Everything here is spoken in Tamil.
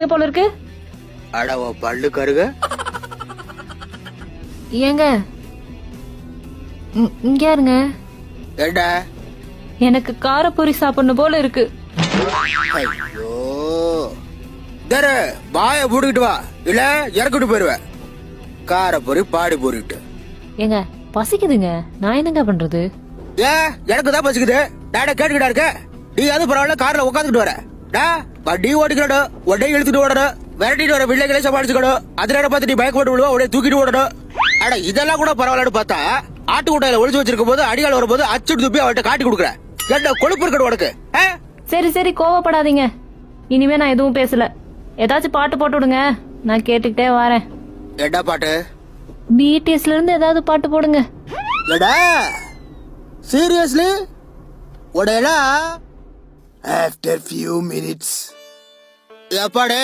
போல இருக்கு. அட உன் பல்லு கருக. ஏங்க இங்க யாருங்க? ஏண்டா எனக்கு காரப்பொரி சாப்பிடணும் போல இருக்கு. ஐயோ தர வாய பூடிக்கிட்டு வா, இல்ல இறக்கிட்டு போயிருவேன். கார பொறி பாடி போறிட்டு. ஏங்க பசிக்குதுங்க, நான் என்னங்க பண்றது? ஏ எனக்கு தான் பசிக்குது. டாடா கேட்டுக்கிட்டா இருக்க. நீ அது பரவாயில்ல, கார்ல உட்காந்துட்டு வர. டா வண்டி ஓடிக்கணும், உடனே இழுத்துட்டு ஓடணும், விரட்டிட்டு வர பிள்ளைகளை சமாளிச்சுக்கணும். அதுல பார்த்து நீ பயக்க போட்டு விடுவா, உடனே தூக்கிட்டு ஓடணும். அட இதெல்லாம் கூட பரவாயில்லன்னு பார்த்தா ஆட்டு கூட்டையில ஒளிச்சு வச்சிருக்கும் போது அடியால் வரும்போது அச்சுட்டு துப்பி அவட்ட காட்டி கொடுக்குற. என்ன கொழுப்பு இருக்கணும் உனக்கு? சரி சரி கோவப்படாதீங்க, இனிமே நான் எதுவும் பேசல. ஏதாச்சும் பாட்டு போட்டு விடுங்க, நான் கேட்டுக்கிட்டே வரேன். என்ன பாட்டு? பிடிஎஸ்ல இருந்து ஏதாவது பாட்டு போடுங்க. சீரியஸ்லி உடையலாம். After few minutes எப்பாடே